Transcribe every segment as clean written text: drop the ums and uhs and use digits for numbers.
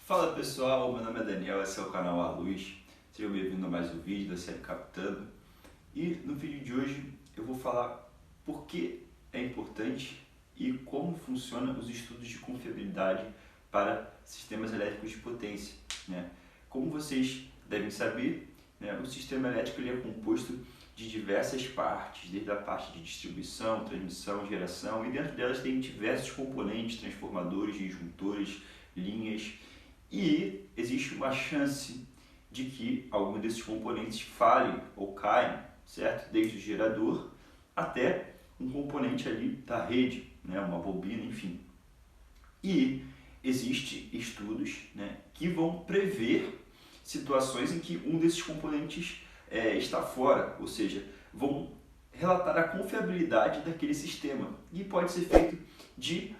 Fala pessoal, meu nome é Daniel, esse é o canal A Luz. Sejam bem-vindos a mais um vídeo da série Captando. E no vídeo de hoje eu vou falar por que é importante e como funcionam os estudos de confiabilidade para sistemas elétricos de potência, né? Como vocês devem saber, né, o sistema elétrico ele é composto de diversas partes, desde a parte de distribuição, transmissão, geração, e dentro delas tem diversos componentes, transformadores, disjuntores, linhas. E existe uma chance de que algum desses componentes falhem ou caem, certo? Desde o gerador até um componente ali da rede, né? Uma bobina, enfim. E existem estudos, né, que vão prever situações em que um desses componentes está fora, ou seja, vão relatar a confiabilidade daquele sistema. E pode ser feito de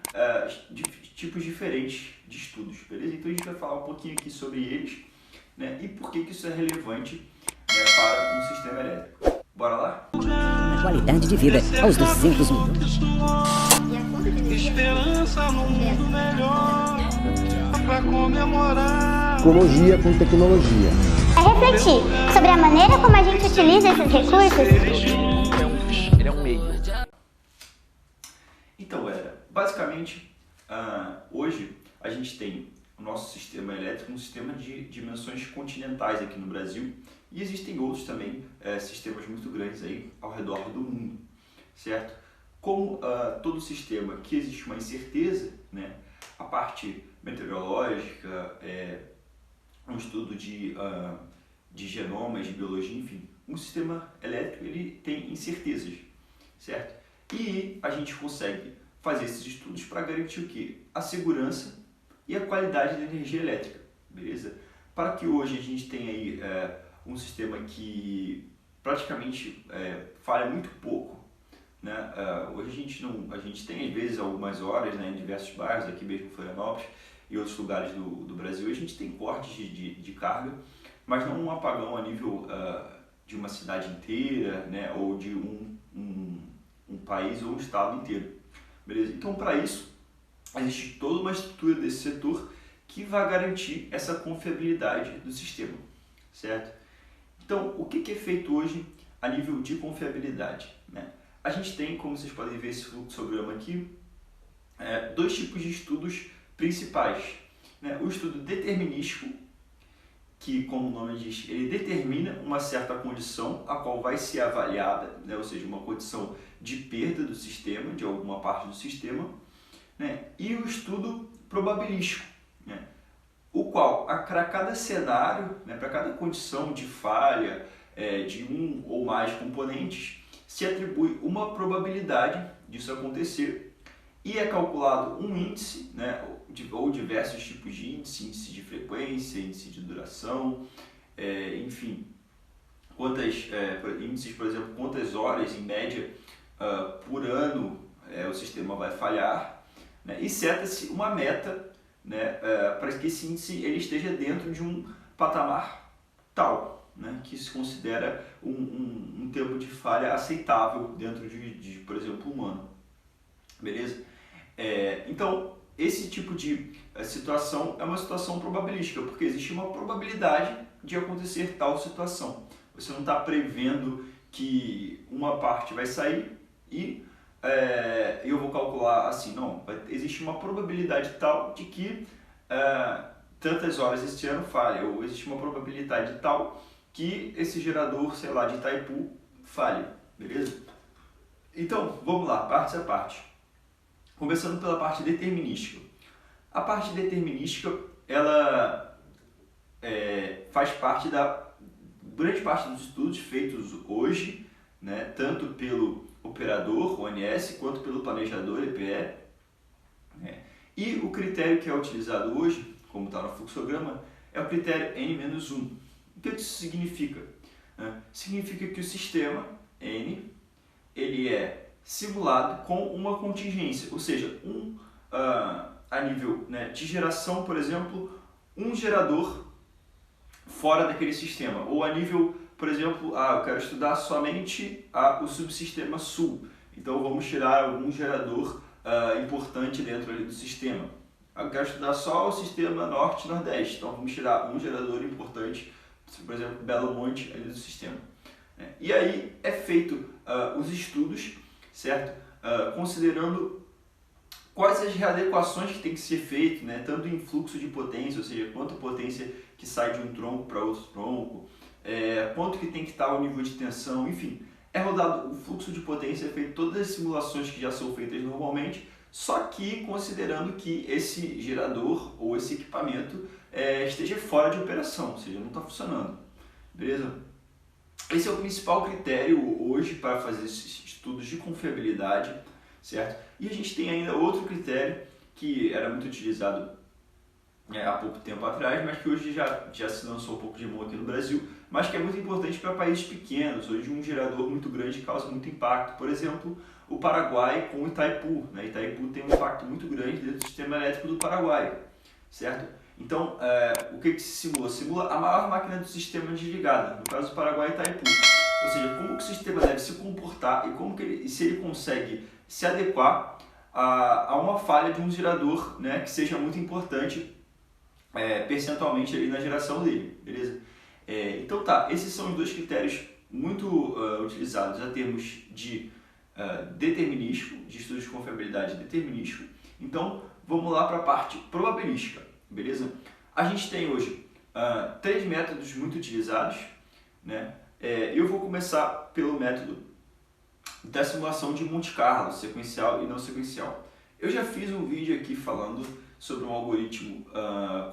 tipos diferentes de estudos, beleza? Então a gente vai falar um pouquinho aqui sobre eles, né, e por que isso é relevante, né, para um sistema elétrico. Bora lá? A qualidade de vida aos 200 minutos. Esperança no mundo melhor pra comemorar. Ecologia com tecnologia. É refletir sobre a maneira como a gente utiliza esses recursos. Ele é um meio. Então, galera, basicamente, hoje a gente tem o nosso sistema elétrico, um sistema de dimensões continentais aqui no Brasil, e existem outros também, sistemas muito grandes aí ao redor do mundo, certo? Como todo sistema que existe uma incerteza, né, a parte meteorológica, um estudo de genomas, de biologia, enfim, um sistema elétrico ele tem incertezas, certo? E a gente consegue fazer esses estudos para garantir o quê? A segurança e a qualidade da energia elétrica, beleza? Para que hoje a gente tenha aí um sistema que praticamente falha muito pouco, né? Hoje a gente tem às vezes algumas horas, né, em diversos bairros, aqui mesmo em Florianópolis e outros lugares do Brasil, a gente tem cortes de carga, mas não um apagão a nível de uma cidade inteira, né, ou de um país ou um estado inteiro, beleza? Então, para isso, existe toda uma estrutura desse setor que vai garantir essa confiabilidade do sistema, certo? Então, o que é feito hoje a nível de confiabilidade, né? A gente tem, como vocês podem ver esse fluxograma aqui, dois tipos de estudos principais, né? O estudo determinístico, que, como o nome diz, ele determina uma certa condição a qual vai ser avaliada, né? Ou seja, uma condição de perda do sistema, de alguma parte do sistema, né? E o estudo probabilístico, né? O qual, para cada cenário, né, para cada condição de falha de um ou mais componentes, se atribui uma probabilidade disso acontecer e é calculado um índice, né, ou diversos tipos de índice de frequência, índice de duração, enfim, índices, por exemplo, quantas horas em média por ano o sistema vai falhar, né, e seta-se uma meta, né, para que esse índice ele esteja dentro de um patamar tal, né, que se considera um tempo de falha aceitável dentro de por exemplo, um ano. Beleza? Então, esse tipo de situação é uma situação probabilística, porque existe uma probabilidade de acontecer tal situação. Você não está prevendo que uma parte vai sair e eu vou calcular assim, não. Existe uma probabilidade tal de que tantas horas este ano falhe, ou existe uma probabilidade tal que esse gerador, sei lá, de Itaipu falhe, beleza? Então, vamos lá, parte a parte. Começando pela parte determinística. A parte determinística, ela faz parte da grande parte dos estudos feitos hoje, né, tanto pelo operador, ONS, quanto pelo planejador, EPE. Né? E o critério que é utilizado hoje, como está no fluxograma, é o critério N-1. O que isso significa? Significa que o sistema N ele é simulado com uma contingência, ou seja, a nível, né, de geração, por exemplo, um gerador fora daquele sistema, ou a nível, por exemplo, eu quero estudar somente o subsistema sul, então vamos tirar algum gerador importante dentro ali do sistema, Eu quero estudar só o sistema norte e nordeste, então vamos tirar um gerador importante, por exemplo, Belo Monte ali do sistema. E aí é feito os estudos, certo? Considerando quais as readequações que tem que ser feito, né? Tanto em fluxo de potência, ou seja, quanta potência que sai de um tronco para outro tronco, quanto que tem que estar o nível de tensão, enfim. É rodado o fluxo de potência, é feito todas as simulações que já são feitas normalmente, só que considerando que esse gerador ou esse equipamento esteja fora de operação, ou seja, não está funcionando, beleza? Esse é o principal critério hoje para fazer esses estudos de confiabilidade, certo? E a gente tem ainda outro critério que era muito utilizado há pouco tempo atrás, mas que hoje já se lançou um pouco de mão aqui no Brasil, mas que é muito importante para países pequenos. Hoje um gerador muito grande causa muito impacto. Por exemplo, o Paraguai com o Itaipu. Itaipu tem um impacto muito grande dentro do sistema elétrico do Paraguai, certo? Então, o que se simula? Simula a maior máquina do sistema desligada, no caso do Paraguai Itaipu. Ou seja, como que o sistema deve se comportar e se ele consegue se adequar a uma falha de um gerador, né, que seja muito importante percentualmente ali na geração dele, beleza? Então tá, esses são os dois critérios muito utilizados a termos de determinístico, de estudos de confiabilidade determinístico. Então vamos lá para a parte probabilística, beleza? A gente tem hoje 3 métodos muito utilizados, né? Eu vou começar pelo método da simulação de Monte Carlo, sequencial e não sequencial. Eu já fiz um vídeo aqui falando sobre um algoritmo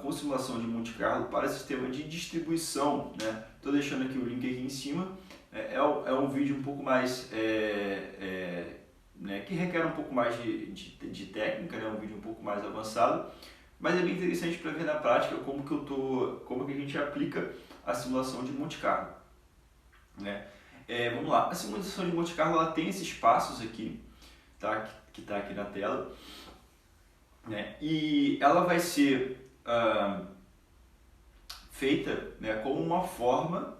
com simulação de Monte Carlo para sistema de distribuição, né? Estou deixando aqui o link aqui em cima. É um vídeo um pouco mais né, que requer um pouco mais de técnica, né? Um vídeo um pouco mais avançado, mas é bem interessante para ver na prática como que a gente aplica a simulação de Monte Carlo, né? Vamos lá, a simulação de Monte Carlo ela tem esses passos aqui, tá? Que está aqui na tela, né? E ela vai ser feita, né, como uma forma,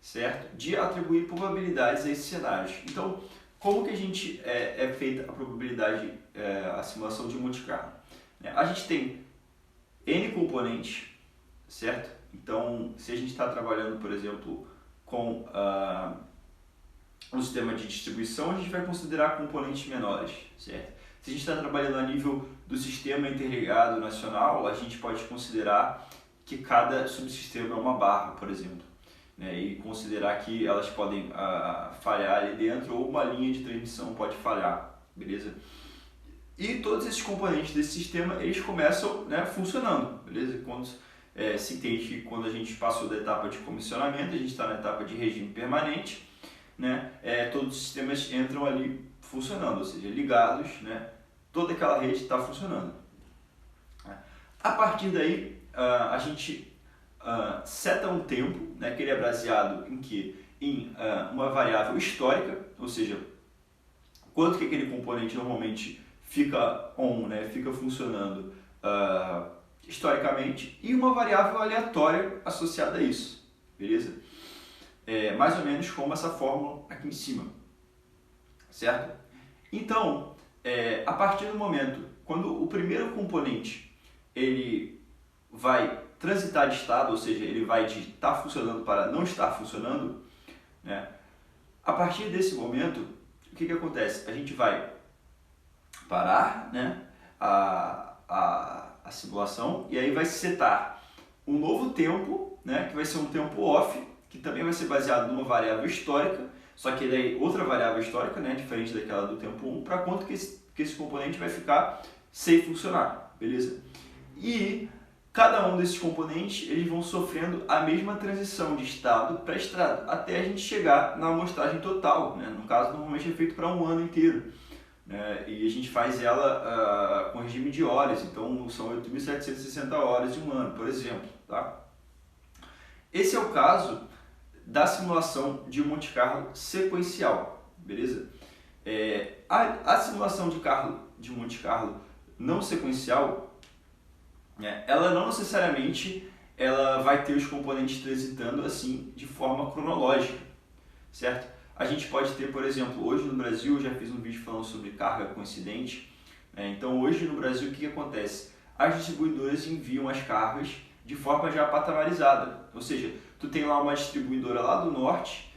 certo, de atribuir probabilidades a esses cenários. Então, como que a gente é feita a probabilidade, a simulação de Monte Carlo? A gente tem N componentes, certo? Então, se a gente está trabalhando, por exemplo, com um sistema de distribuição, a gente vai considerar componentes menores, certo? Se a gente está trabalhando a nível do sistema interligado nacional, a gente pode considerar que cada subsistema é uma barra, por exemplo, né? E considerar que elas podem falhar ali dentro ou uma linha de transmissão pode falhar, beleza? E todos esses componentes desse sistema, eles começam, né, funcionando, beleza? Quando se entende que quando a gente passou da etapa de comissionamento, a gente está na etapa de regime permanente, né? Todos os sistemas entram ali funcionando, ou seja, ligados, né? Toda aquela rede está funcionando. A partir daí, a gente seta um tempo, né, que ele é baseado em quê? Em uma variável histórica, ou seja, quanto que aquele componente normalmente fica on, né, fica funcionando historicamente, e uma variável aleatória associada a isso, beleza? Mais ou menos como essa fórmula aqui em cima, certo? Então, a partir do momento, quando o primeiro componente ele vai transitar de estado, ou seja, ele vai de estar funcionando para não estar funcionando, né? A partir desse momento, o que acontece? A gente vai parar, né, a simulação, e aí vai setar um novo tempo, né, que vai ser um tempo off, que também vai ser baseado numa variável histórica, só que daí outra variável histórica, né, diferente daquela do tempo 1, para quanto que esse componente vai ficar sem funcionar, beleza? E cada um desses componentes eles vão sofrendo a mesma transição de estado para estado, até a gente chegar na amostragem total, né? No caso, normalmente é feito para um ano inteiro, né? E a gente faz ela com regime de horas, então são 8.760 horas de um ano, por exemplo, tá? Esse é o caso da simulação de Monte Carlo sequencial, beleza? A simulação de Monte Carlo não sequencial, né, ela não necessariamente ela vai ter os componentes transitando assim de forma cronológica, certo? A gente pode ter, por exemplo, hoje no Brasil, eu já fiz um vídeo falando sobre carga coincidente, né? Então hoje no Brasil o que acontece? as distribuidoras enviam as cargas de forma já patamarizada. Ou seja, tu tem lá uma distribuidora lá do norte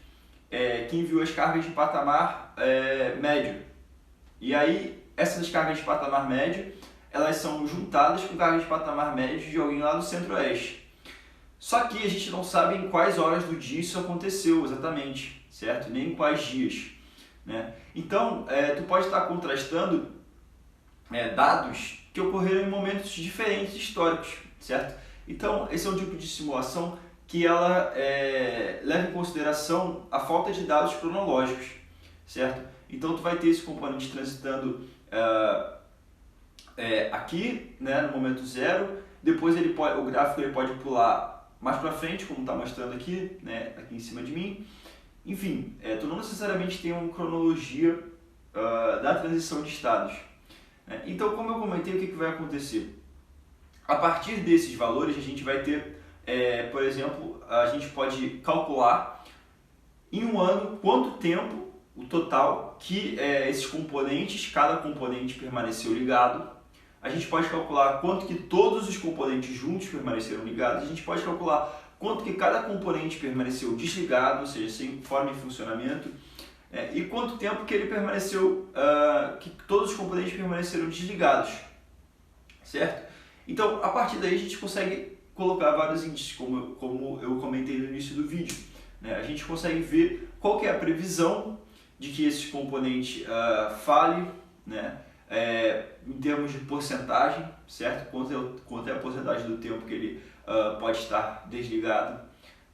que enviou as cargas de patamar médio. E aí, essas cargas de patamar médio, elas são juntadas com cargas de patamar médio de alguém lá do centro-oeste. Só que a gente não sabe em quais horas do dia isso aconteceu exatamente, certo? Nem em quais dias, né? Então, tu pode estar contrastando dados que ocorreram em momentos diferentes históricos, certo? Então, esse é um tipo de simulação que ela leva em consideração a falta de dados cronológicos, certo? Então, tu vai ter esse componente transitando aqui, né, no momento zero, depois o gráfico ele pode pular mais para frente, como está mostrando aqui, né, aqui em cima de mim. Enfim, tu não necessariamente tem uma cronologia da transição de estados. Então, como eu comentei, o que vai acontecer? A partir desses valores, a gente vai ter, por exemplo, a gente pode calcular em um ano quanto tempo, o total, que esses componentes, cada componente permaneceu ligado. A gente pode calcular quanto que todos os componentes juntos permaneceram ligados. A gente pode calcular quanto que cada componente permaneceu desligado, ou seja, sem forma de funcionamento. E quanto tempo que ele permaneceu, que todos os componentes permaneceram desligados, certo? Então, a partir daí a gente consegue colocar vários índices, como eu comentei no início do vídeo, né? A gente consegue ver qual que é a previsão de que esse componente fale, né? Em termos de porcentagem, certo? Quanto é a porcentagem do tempo que ele pode estar desligado,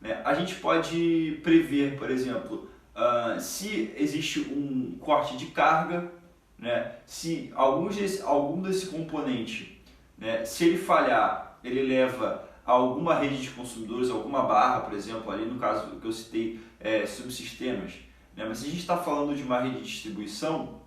né? A gente pode prever, por exemplo, se existe um corte de carga, né? Se algum desse componente, né, se ele falhar, ele leva a alguma rede de consumidores, alguma barra, por exemplo, ali no caso que eu citei, subsistemas, né? Mas se a gente está falando de uma rede de distribuição,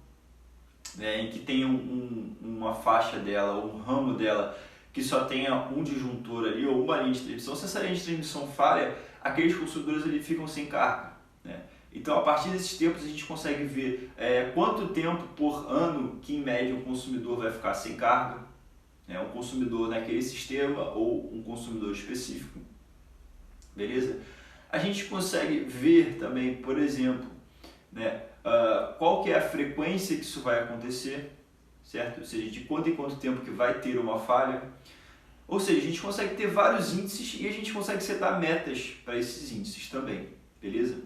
em que tem uma faixa dela, ou um ramo dela, que só tenha um disjuntor ali, ou uma linha de transmissão, se essa linha de transmissão falha, aqueles consumidores ali ficam sem carga, né? Então, a partir desses tempos, a gente consegue ver quanto tempo por ano que, em média, um consumidor vai ficar sem carga, né? Um consumidor naquele sistema ou um consumidor específico, beleza? A gente consegue ver também, por exemplo, né, qual que é a frequência que isso vai acontecer, certo? Ou seja, de quanto em quanto tempo que vai ter uma falha. Ou seja, a gente consegue ter vários índices e a gente consegue setar metas para esses índices também, beleza?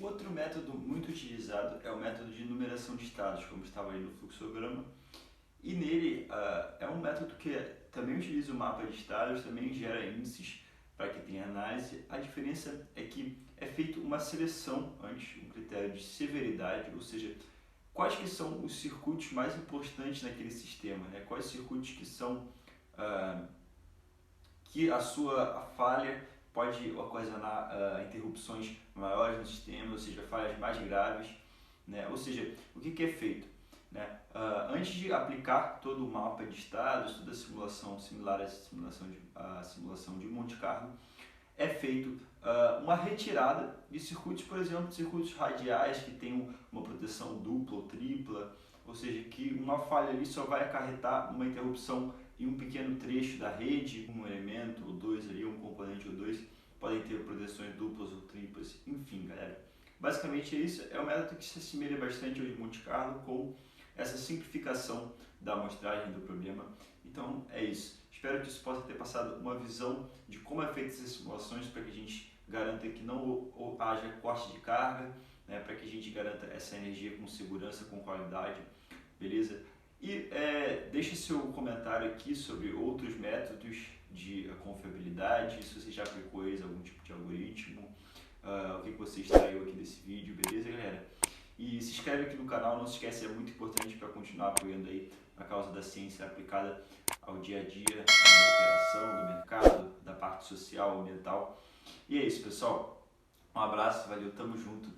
Outro método muito utilizado é o método de numeração de estados, como estava aí no fluxograma. E nele é um método que também utiliza o mapa de estados, também gera índices para que tenha análise. A diferença é que é feita uma seleção antes, um critério de severidade, ou seja, quais que são os circuitos mais importantes naquele sistema, né? Quais circuitos que são que a sua falha pode ocasionar interrupções maiores no sistema, ou seja, falhas mais graves, né? Ou seja, o que é feito, né? Antes de aplicar todo o mapa de estados, toda a simulação similar à simulação de Monte Carlo, é feito uma retirada de circuitos, por exemplo, circuitos radiais que tenham uma proteção dupla ou tripla, ou seja, que uma falha ali só vai acarretar uma interrupção em um pequeno trecho da rede, um elemento ou dois ali, um componente ou dois, podem ter proteções duplas ou triplas, enfim, galera. Basicamente é isso, é um método que se assemelha bastante ao de Monte Carlo com essa simplificação da amostragem do problema. Então é isso. Espero que isso possa ter passado uma visão de como é feita essas simulações para que a gente garanta que não haja corte de carga, né, para que a gente garanta essa energia com segurança, com qualidade, beleza? E deixe seu comentário aqui sobre outros métodos de confiabilidade, se você já aplicou eles algum tipo de algoritmo, o que você extraiu aqui desse vídeo, beleza, galera? E se inscreve aqui no canal, não se esquece, é muito importante para continuar apoiando aí a causa da ciência aplicada ao dia a dia, da operação, do mercado, da parte social, ambiental. E é isso, pessoal. Um abraço, valeu, tamo junto.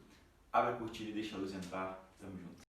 Abre a cortina e deixa a luz entrar. Tamo junto.